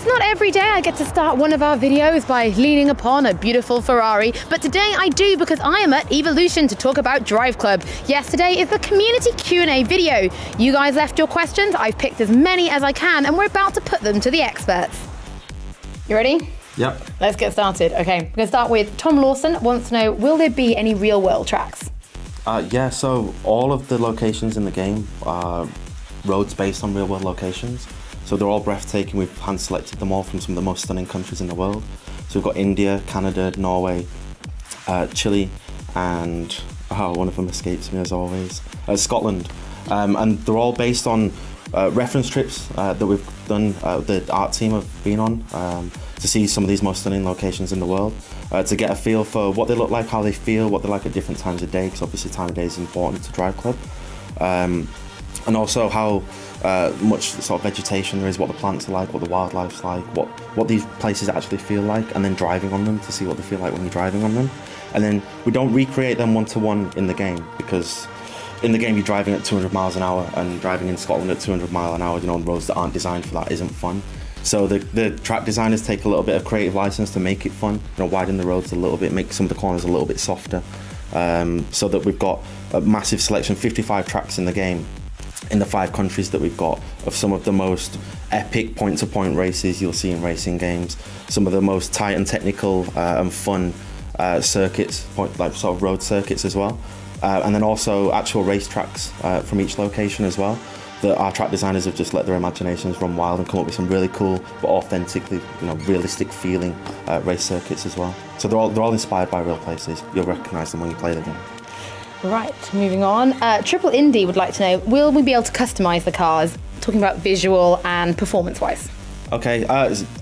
It's not every day I get to start one of our videos by leaning upon a beautiful Ferrari, but today I do because I am at Evolution to talk about Driveclub. Yesterday is the community Q&A video. You guys left your questions, I've picked as many as I can, and we're about to put them to the experts. You ready? Yep. Let's get started. Okay, we're going to start with Tom Lawson wants to know, will there be any real world tracks? Yeah, so all of the locations in the game are roads based on real world locations. So they're all breathtaking. We've hand selected them all from some of the most stunning countries in the world. So we've got India, Canada, Norway, Chile, and one of them escapes me as always, Scotland. And they're all based on reference trips that we've done, the art team have been on, to see some of these most stunning locations in the world, to get a feel for what they look like, how they feel, what they're like at different times of day, because obviously time of day is important to Driveclub. And also how much sort of vegetation there is, what the plants are like, what the wildlife's like, what these places actually feel like, and then driving on them to see what they feel like when you're driving on them. And then we don't recreate them one-to-one in the game, because in the game you're driving at 200 miles an hour, and driving in Scotland at 200 miles an hour, you know, on roads that aren't designed for that isn't fun. So the track designers take a little bit of creative license to make it fun, you know, widen the roads a little bit, make some of the corners a little bit softer, so that we've got a massive selection, 55 tracks in the game, in the 5 countries that we've got, of some of the most epic point-to-point races you'll see in racing games, some of the most tight and technical and fun circuits, like sort of road circuits as well, and then also actual race tracks from each location as well, that our track designers have just let their imaginations run wild and come up with some really cool but authentically, you know, realistic feeling race circuits as well. So they're all inspired by real places. You'll recognise them when you play the game. Right, moving on. Triple Indy would like to know, will we be able to customise the cars? Talking about visual and performance-wise. Okay,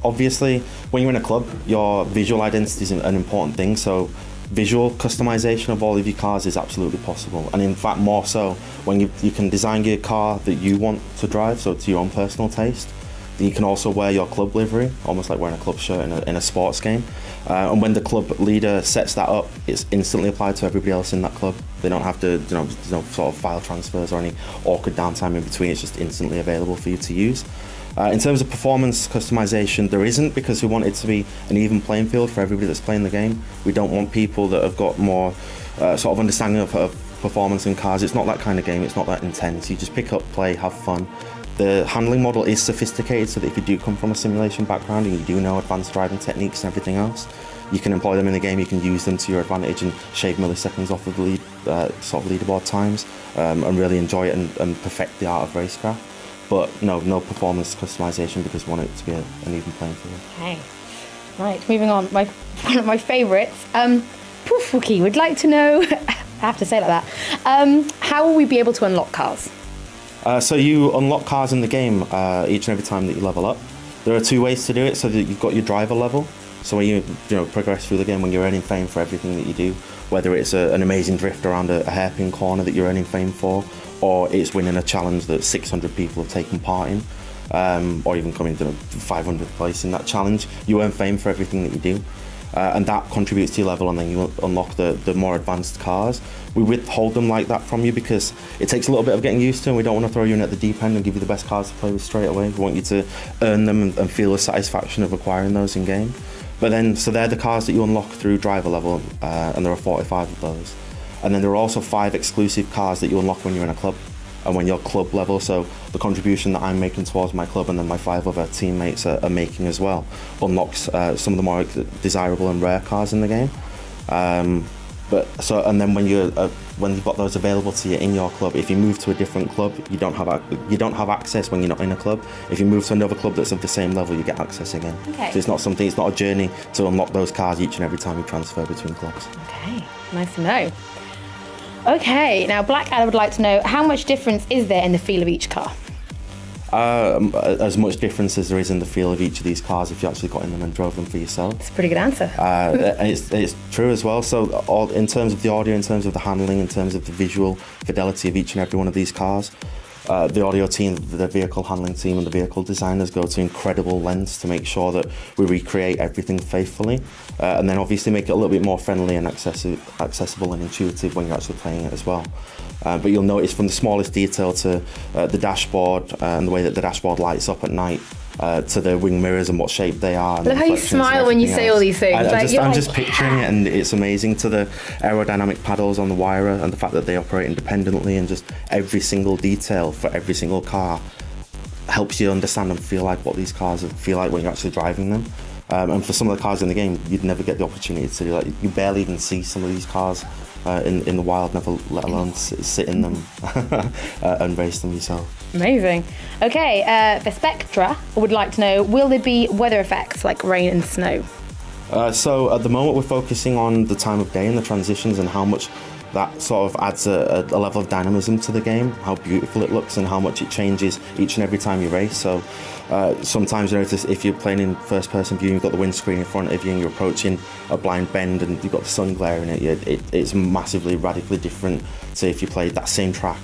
obviously, when you're in a club, your visual identity is an important thing, so visual customization of all of your cars is absolutely possible, and in fact more so when you can design your car that you want to drive, so to your own personal taste. You can also wear your club livery, almost like wearing a club shirt in a sports game, and when the club leader sets that up, it's instantly applied to everybody else in that club. They don't have to, no sort of file transfers or any awkward downtime in between. It's just instantly available for you to use. In terms of performance customization, there isn't, because we want it to be an even playing field for everybody that's playing the game. We don't want people that have got more sort of understanding of performance in cars. It's not that kind of game, it's not that intense. You just pick up, play, have fun. The handling model is sophisticated, so that if you do come from a simulation background and you do know advanced driving techniques and everything else, you can employ them in the game, you can use them to your advantage and shave milliseconds off of the sort of leaderboard times, and really enjoy it and perfect the art of racecraft. But no performance customization, because we want it to be an even playing field. Okay, right, moving on. One of my favourites, Poof Wookie would like to know, I have to say it like that, how will we be able to unlock cars? So you unlock cars in the game each and every time that you level up. There are 2 ways to do it, so that you've got your driver level. So when you progress through the game, when you're earning fame for everything that you do, whether it's an amazing drift around a hairpin corner that you're earning fame for, or it's winning a challenge that 600 people have taken part in, or even coming to 500th place in that challenge, you earn fame for everything that you do. And that contributes to your level, and then you unlock the more advanced cars. We withhold them like that from you because it takes a little bit of getting used to, and we don't want to throw you in at the deep end and give you the best cars to play with straight away. We want you to earn them and feel the satisfaction of acquiring those in game. But then, so they're the cars that you unlock through driver level, and there are 45 of those. And then there are also 5 exclusive cars that you unlock when you're in a club and when you're club level. So the contribution that I'm making towards my club, and then my 5 other teammates are making as well, unlocks some of the more desirable and rare cars in the game. And then when you've got those available to you in your club, if you move to a different club, you don't have access when you're not in a club. If you move to another club that's of the same level, you get access again. Okay. So it's not a journey to unlock those cars each and every time you transfer between clubs. Okay, nice to know. Okay, now Blackadder would like to know, how much difference is there in the feel of each car? As much difference as there is in the feel of each of these cars if you actually got in them and drove them for yourself. That's a pretty good answer. It's true as well. So in terms of the audio, in terms of the handling, in terms of the visual fidelity of each and every one of these cars, the audio team, the vehicle handling team and the vehicle designers go to incredible lengths to make sure that we recreate everything faithfully, and then obviously make it a little bit more friendly and accessible and intuitive when you're actually playing it as well. But you'll notice from the smallest detail to the dashboard and the way that the dashboard lights up at night, to the wing mirrors and what shape they are. Look how you smile when you say all these things. I'm just picturing it, and it's amazing, to the aerodynamic paddles on the wirer and the fact that they operate independently, and just every single detail for every single car helps you understand and feel like what these cars feel like when you're actually driving them. And for some of the cars in the game, you'd never get the opportunity to do that. You barely even see some of these cars in the wild, never let alone sit in them and race them yourself. Amazing. Okay, for Spectra, I would like to know, will there be weather effects like rain and snow? So at the moment we're focusing on the time of day and the transitions, and how much that sort of adds a level of dynamism to the game, how beautiful it looks and how much it changes each and every time you race. So sometimes you notice if you're playing in first person view, you've got the windscreen in front of you and you're approaching a blind bend and you've got the sun glaring at you, it's massively, radically different to if you played that same track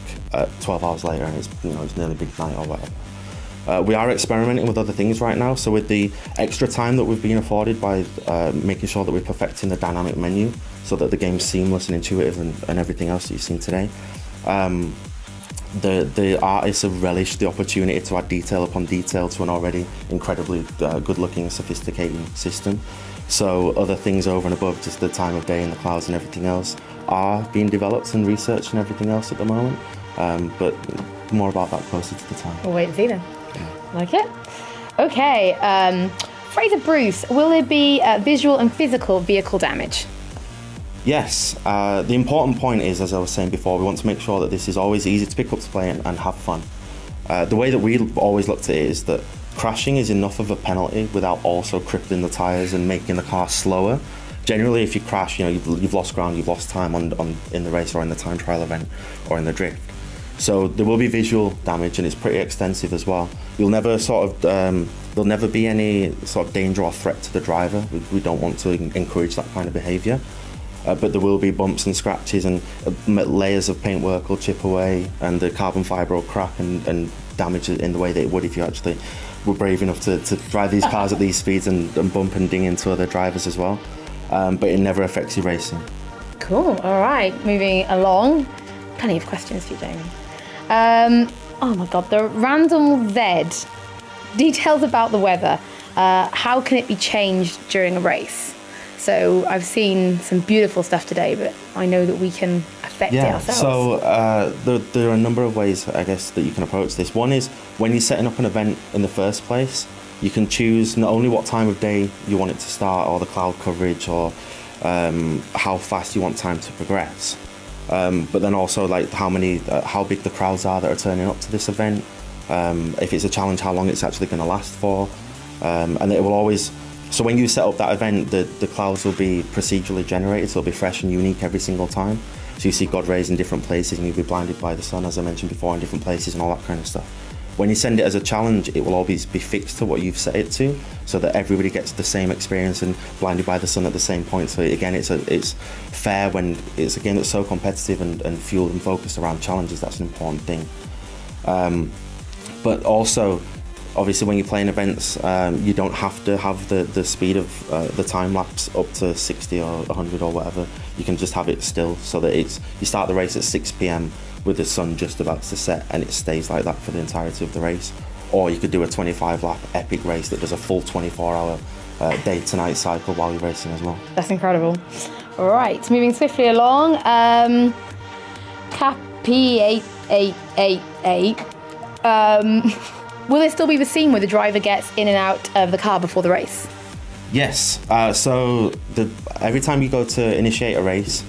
12 hours later and it's nearly midnight or whatever. We are experimenting with other things right now, so with the extra time that we've been afforded by making sure that we're perfecting the dynamic menu so that the game's seamless and intuitive and everything else that you've seen today, the artists have relished the opportunity to add detail upon detail to an already incredibly good-looking, sophisticated system. So other things over and above just the time of day and the clouds and everything else are being developed and researched and everything else at the moment, but more about that closer to the time. We'll wait and see then. Like it? Okay, Fraser Bruce, will there be visual and physical vehicle damage? Yes, the important point is, as I was saying before, we want to make sure that this is always easy to pick up to play and have fun. The way that we've always looked at it is that crashing is enough of a penalty without also crippling the tyres and making the car slower. Generally, if you crash, you've lost ground, you've lost time in the race or in the time trial event or in the drift. So there will be visual damage, and it's pretty extensive as well. You'll never there'll never be any sort of danger or threat to the driver. We don't want to encourage that kind of behaviour. But there will be bumps and scratches, and layers of paintwork will chip away, and the carbon fibre will crack and damage it in the way that it would if you actually were brave enough to drive these cars at these speeds and bump and ding into other drivers as well. But it never affects your racing. Cool. All right, moving along. Plenty of questions for you, Jamie. Oh my God, the Randall Z. Details about the weather. How can it be changed during a race? So I've seen some beautiful stuff today, but I know that we can affect it ourselves. So there are a number of ways, I guess, that you can approach this. One is when you're setting up an event in the first place, you can choose not only what time of day you want it to start, or the cloud coverage, or how fast you want time to progress. But then also like how big the crowds are that are turning up to this event. If it's a challenge, how long it's actually going to last for, and it will always. So when you set up that event, the clouds will be procedurally generated, so it'll be fresh and unique every single time. So you see God rays in different places, and you'll be blinded by the sun, as I mentioned before, in different places and all that kind of stuff. When you send it as a challenge, it will always be fixed to what you've set it to, so that everybody gets the same experience and blinded by the sun at the same point. So again, it's fair when it's a game that's so competitive and fueled and focused around challenges. That's an important thing. But also, obviously, when you're playing events, you don't have to have the speed of the time lapse up to 60 or 100 or whatever. You can just have it still, so that you start the race at 6 PM with the sun just about to set, and it stays like that for the entirety of the race. Or you could do a 25-lap epic race that does a full 24-hour day to night cycle while you're racing as well. That's incredible. All right, moving swiftly along. Cappy888. Will there still be the scene where the driver gets in and out of the car before the race? Yes. So every time you go to initiate a race,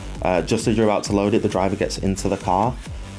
just as you're about to load it, the driver gets into the car.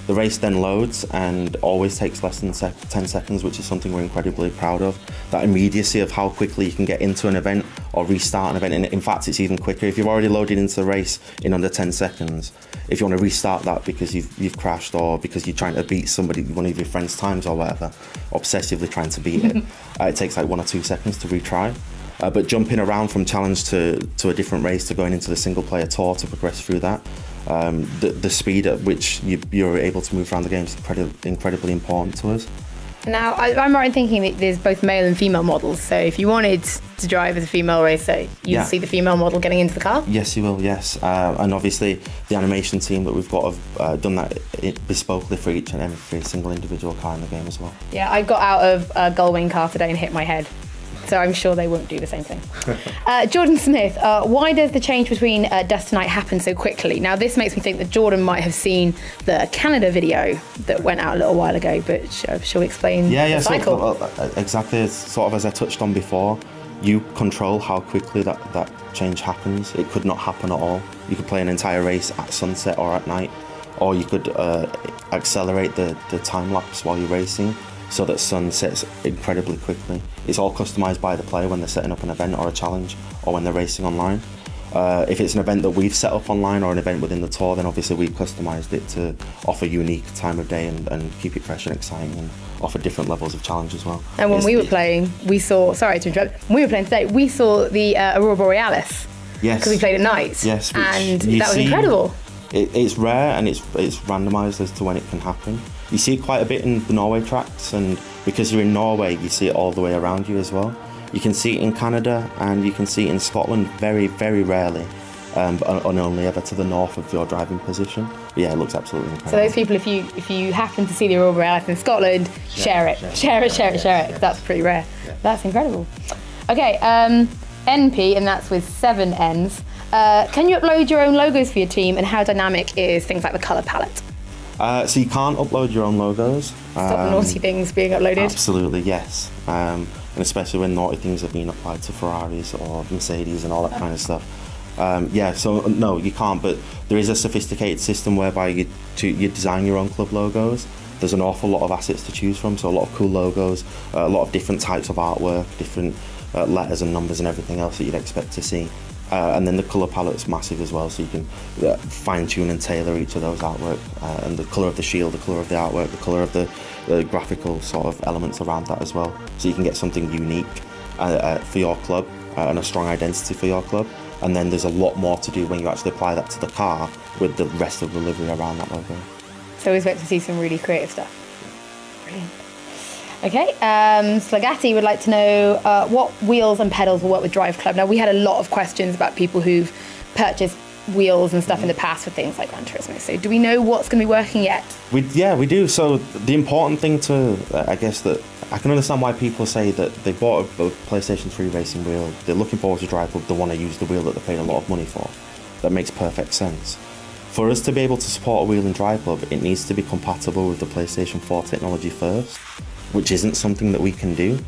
The race then loads and always takes less than 10 seconds, which is something we're incredibly proud of. That immediacy of how quickly you can get into an event or restart an event. And in fact, it's even quicker. If you've already loaded into the race in under 10 seconds, if you want to restart that because you've crashed or because you're trying to beat somebody, one of your friends' times or whatever, obsessively trying to beat it, it takes like 1 or 2 seconds to retry. But jumping around from challenge to a different race to going into the single player tour to progress through that, the speed at which you're able to move around the game is incredibly important to us. Now, I'm right in thinking that there's both male and female models, so if you wanted to drive as a female racer, you'll see the female model getting into the car? Yes, you will, yes. And obviously, the animation team that we've got have done that bespokely for each and every single individual car in the game as well. Yeah, I got out of a Gullwing car today and hit my head, so I'm sure they won't do the same thing. Jordan Smith, why does the change between Dusk to Night happen so quickly? Now, this makes me think that Jordan might have seen the Canada video that went out a little while ago, but shall we explain the cycle? So, exactly, sort of as I touched on before, you control how quickly that change happens. It could not happen at all. You could play an entire race at sunset or at night, or you could accelerate the time lapse while you're racing, so that sun sets incredibly quickly. It's all customised by the player when they're setting up an event or a challenge, or when they're racing online. If it's an event that we've set up online or an event within the tour, then obviously we've customised it to offer unique time of day and keep it fresh and exciting and offer different levels of challenge as well. And when we were playing, we saw, sorry to interrupt, when we were playing today, we saw the Aurora Borealis. Yes. Because we played at night. Yes. And that was incredible. It's rare and it's randomised as to when it can happen. You see it quite a bit in the Norway tracks, and because you're in Norway, you see it all the way around you as well. You can see it in Canada and you can see it in Scotland very, very rarely, and only ever to the north of your driving position. But yeah, it looks absolutely incredible. So those people, if you happen to see the Aurora Borealis in Scotland, share it. That's pretty rare. Yeah. That's incredible. Okay, NP, and that's with 7 N's. Can you upload your own logos for your team, and how dynamic is things like the colour palette? So you can't upload your own logos. Stop naughty things being uploaded? Absolutely, yes. And especially when naughty things are being applied to Ferraris or Mercedes and all that kind of stuff. Yeah, so no, you can't, but there is a sophisticated system whereby you design your own club logos. There's an awful lot of assets to choose from, so a lot of cool logos, a lot of different types of artwork, different letters and numbers and everything else that you'd expect to see. And then the colour palette's massive as well, so you can fine-tune and tailor each of those artwork, and the colour of the shield, the colour of the artwork, the colour of the graphical sort of elements around that as well, so you can get something unique for your club and a strong identity for your club. And then there's a lot more to do when you actually apply that to the car with the rest of the livery around that logo. So we expect to see some really creative stuff. Brilliant. Okay, Slagatti would like to know what wheels and pedals will work with Driveclub. Now, we had a lot of questions about people who've purchased wheels and stuff in the past for things like Gran Turismo. So do we know what's going to be working yet? Yeah, we do. So the important thing to, I guess, that I can understand why people say that they bought a PlayStation 3 racing wheel, they're looking forward to Driveclub, they want to use the wheel that they paid a lot of money for. That makes perfect sense. For us to be able to support a wheel in Driveclub, it needs to be compatible with the PlayStation 4 technology first, which isn't something that we can do.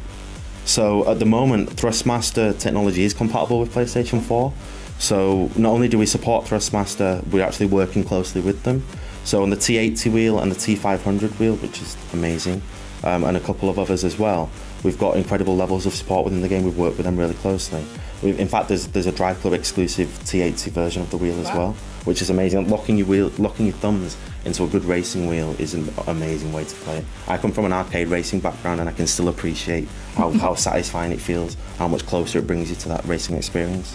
So at the moment, Thrustmaster technology is compatible with PlayStation 4. So not only do we support Thrustmaster, we're actually working closely with them. So on the T80 wheel and the T500 wheel, which is amazing, and a couple of others as well, we've got incredible levels of support within the game. We've worked with them really closely. In fact, there's a Driveclub exclusive T80 version of the wheel as well, which is amazing. Locking your thumbs into a good racing wheel is an amazing way to play it. I come from an arcade racing background, and I can still appreciate how satisfying it feels, how much closer it brings you to that racing experience.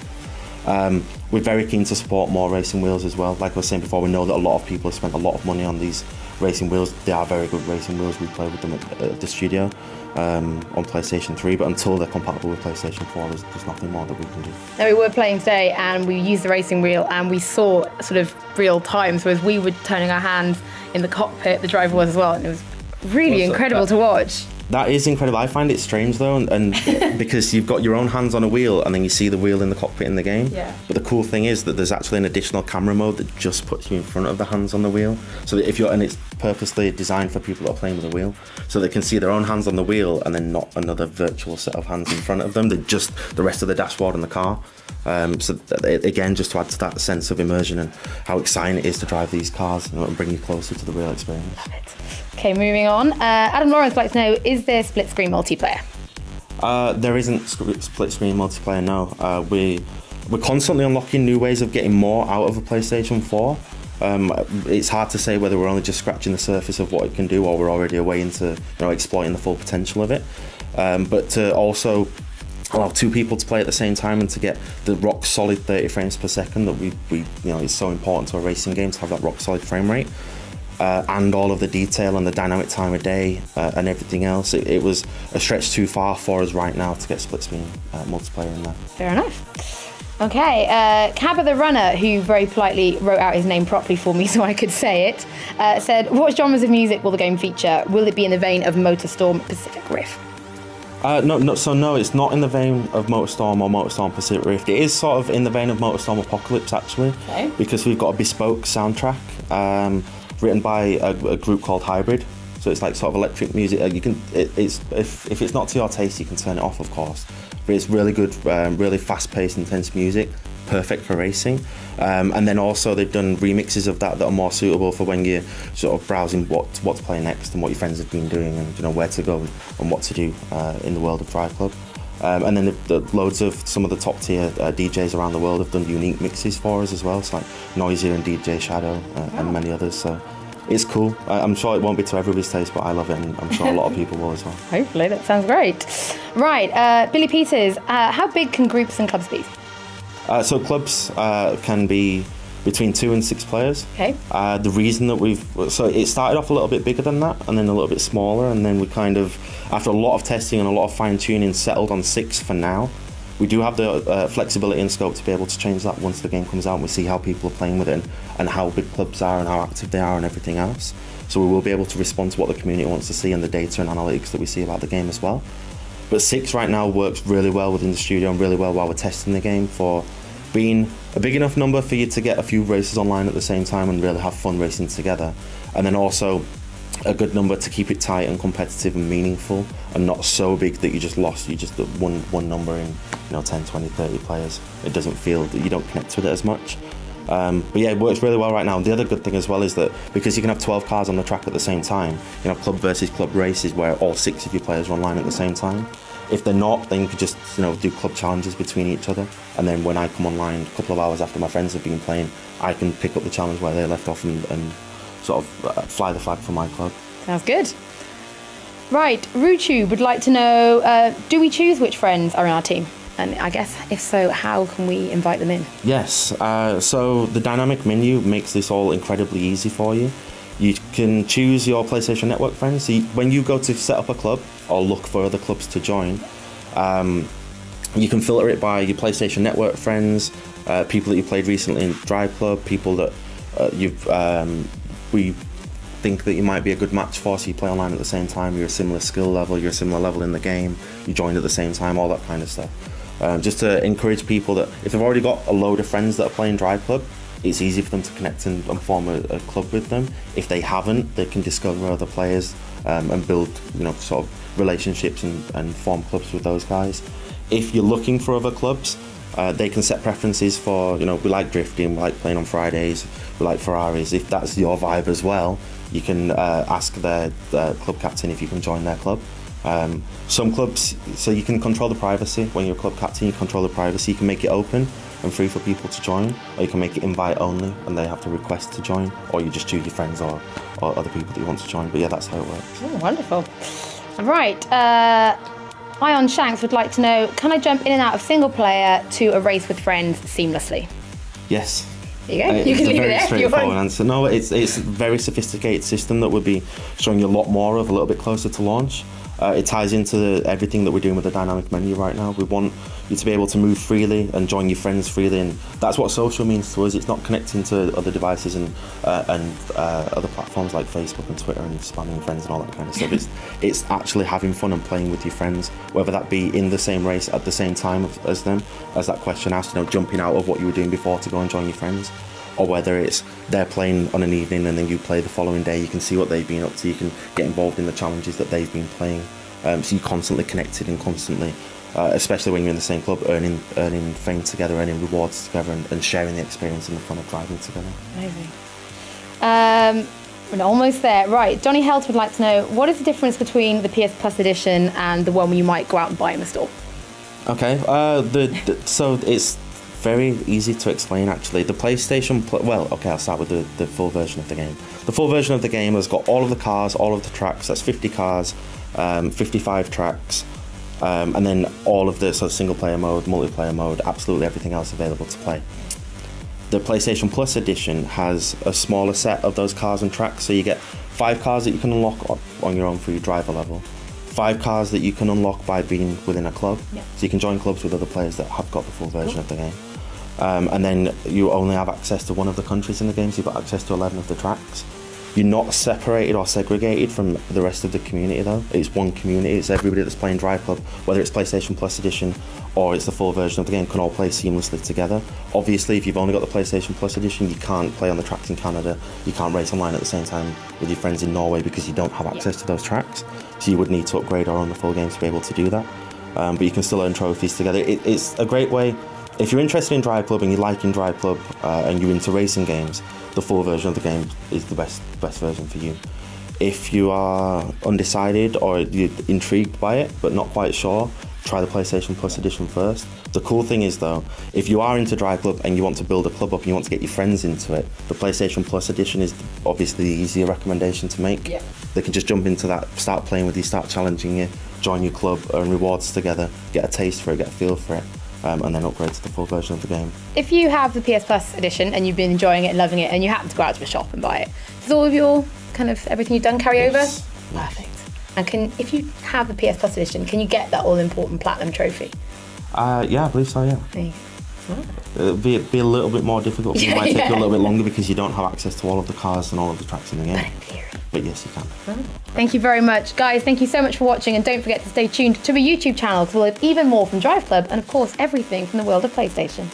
We're very keen to support more racing wheels as well. Like I was saying before, we know that a lot of people have spent a lot of money on these racing wheels. They are very good racing wheels. We play with them at the studio on PlayStation 3, but until they're compatible with PlayStation 4, there's nothing more that we can do. Now, we were playing today and we used the racing wheel and we saw sort of real time, so as we were turning our hands in the cockpit, the driver was as well, and it was really incredible to watch. That is incredible. I find it strange though, and because you've got your own hands on a wheel and then you see the wheel in the cockpit in the game. Yeah. But the cool thing is that there's actually an additional camera mode that just puts you in front of the hands on the wheel. So that and it's purposely designed for people that are playing with a wheel, so they can see their own hands on the wheel and then not another virtual set of hands in front of them. They're just the rest of the dashboard and the car. So again, just to add to that sense of immersion and how exciting it is to drive these cars, and bring you closer to the real experience. Love it. Okay, moving on. Adam Lawrence would like to know, is there split screen multiplayer? There isn't split screen multiplayer, no. We're constantly unlocking new ways of getting more out of a PlayStation 4. It's hard to say whether we're only just scratching the surface of what it can do, or we're already way into exploiting the full potential of it. But to also allow two people to play at the same time and to get the rock solid 30 frames per second that it's so important to a racing game to have that rock solid frame rate. and all of the detail and the dynamic time of day and everything else. It was a stretch too far for us right now to get split screen multiplayer in there. Fair enough. Okay, Cabba the Runner, who very politely wrote out his name properly for me so I could say it, said, what genres of music will the game feature? Will it be in the vein of MotorStorm Pacific Rift? No, it's not in the vein of MotorStorm or MotorStorm Pacific Rift. It is sort of in the vein of MotorStorm Apocalypse, actually, okay, because we've got a bespoke soundtrack written by a group called Hybrid. So it's like sort of electric music. If it's not to your taste, you can turn it off, of course. But it's really good, really fast-paced, intense music, perfect for racing. And then also they've done remixes of that are more suitable for when you're sort of browsing what to play next and what your friends have been doing, and where to go and what to do in the world of Driveclub. And then loads of some of the top tier DJs around the world have done unique mixes for us as well. It's like Noisier and DJ Shadow and many others. So it's cool. I'm sure it won't be to everybody's taste, but I love it, and I'm sure a lot of people will as well. Hopefully, that sounds great. Right, Billy Peters, how big can groups and clubs be? So clubs can be between 2 and 6 players. Okay. The reason that so it started off a little bit bigger than that, and then a little bit smaller, and then we kind of, after a lot of testing and a lot of fine tuning, settled on 6 for now. We do have the flexibility and scope to be able to change that once the game comes out and we see how people are playing with it, and how big clubs are and how active they are and everything else. So we will be able to respond to what the community wants to see and the data and analytics that we see about the game as well. But 6 right now works really well within the studio and really well while we're testing the game, for being a big enough number for you to get a few races online at the same time and really have fun racing together. And then also a good number to keep it tight and competitive and meaningful, and not so big that you just one number in 10, 20, 30 players. It doesn't feel that you don't connect with it as much. But yeah, it works really well right now. And the other good thing as well is that because you can have 12 cars on the track at the same time, you can have club versus club races where all 6 of your players are online at the same time. If they're not, then you could just do club challenges between each other, and then when I come online a couple of hours after my friends have been playing, I can pick up the challenge where they left off and sort of fly the flag for my club. Sounds good. Right, Ruchu would like to know, do we choose which friends are in our team? And I guess, if so, how can we invite them in? Yes, so the dynamic menu makes this all incredibly easy for you. You can choose your PlayStation Network friends. So when you go to set up a club or look for other clubs to join, you can filter it by your PlayStation Network friends, people that you played recently in Driveclub, people that we think that you might be a good match for, so you play online at the same time, you're a similar skill level, you're a similar level in the game, you joined at the same time, all that kind of stuff. Just to encourage people that if they've already got a load of friends that are playing Driveclub, it's easy for them to connect and form a club with them. If they haven't, they can discover other players and build sort of relationships and form clubs with those guys. If you're looking for other clubs, they can set preferences for, we like drifting, we like playing on Fridays, we like Ferraris. If that's your vibe as well, you can ask their club captain if you can join their club. Some clubs, so you can control the privacy. When you're a club captain, you control the privacy. You can make it open and free for people to join, or you can make it invite only and they have to request to join, or you just choose your friends or other people that you want to join. But yeah, that's how it works. Oh, wonderful. Right, Ion Shanks would like to know, can I jump in and out of single player to a race with friends seamlessly? Yes. There you go. You can leave it there. It's a very straightforward answer. No, it's a very sophisticated system that we'll be showing you a lot more of a little bit closer to launch. It ties into everything that we're doing with the dynamic menu right now. We want you to be able to move freely and join your friends freely, and that's what social means to us. It's not connecting to other devices and other platforms like Facebook and Twitter and spamming friends and all that kind of stuff. It's actually having fun and playing with your friends, whether that be in the same race at the same time as them, as that question asked, jumping out of what you were doing before to go and join your friends, or whether it's they're playing on an evening and then you play the following day. You can see what they've been up to, you can get involved in the challenges that they've been playing. So you're constantly connected and constantly, especially when you're in the same club, earning fame together, earning rewards together, and sharing the experience and the fun of driving together. Amazing. We're almost there. Right, Johnny Helt would like to know, what is the difference between the PS Plus edition and the one you might go out and buy in the store? Okay, so it's very easy to explain actually. The PlayStation, I'll start with the full version of the game. The full version of the game has got all of the cars, all of the tracks, that's 50 cars, 55 tracks, and then all of the single player mode, multiplayer mode, absolutely everything else available to play. The PlayStation Plus edition has a smaller set of those cars and tracks, so you get 5 cars that you can unlock on your own for your driver level, 5 cars that you can unlock by being within a club, so you can join clubs with other players that have got the full version of the game. And then you only have access to one of the countries in the game, so you've got access to 11 of the tracks. You're not separated or segregated from the rest of the community though. It's one community, it's everybody that's playing Driveclub, whether it's PlayStation Plus edition or it's the full version of the game, can all play seamlessly together. Obviously, if you've only got the PlayStation Plus edition, you can't play on the tracks in Canada, you can't race online at the same time with your friends in Norway because you don't have access to those tracks. So you would need to upgrade or own the full game to be able to do that. But you can still earn trophies together. It's a great way. If you're interested in Driveclub and you're liking Driveclub and you're into racing games, the full version of the game is the best version for you. If you are undecided or you're intrigued by it but not quite sure, try the PlayStation Plus edition first. The cool thing is though, if you are into Driveclub and you want to build a club up and you want to get your friends into it, the PlayStation Plus edition is obviously the easier recommendation to make. They can just jump into that, start playing with you, start challenging you, join your club, earn rewards together, get a taste for it, get a feel for it. And then upgrade to the full version of the game. If you have the PS Plus edition and you've been enjoying it and loving it and you happen to go out to a shop and buy it, does all of your everything you've done carry over? Perfect. And if you have the PS Plus edition, can you get that all-important platinum trophy? Yeah, I believe so, yeah. It'll be a little bit more difficult, it might take you a little bit longer because you don't have access to all of the cars and all of the tracks in the game. But yes, you can. Thank you very much. Guys, thank you so much for watching, and don't forget to stay tuned to the YouTube channel because we'll have even more from Driveclub and of course everything from the world of PlayStation.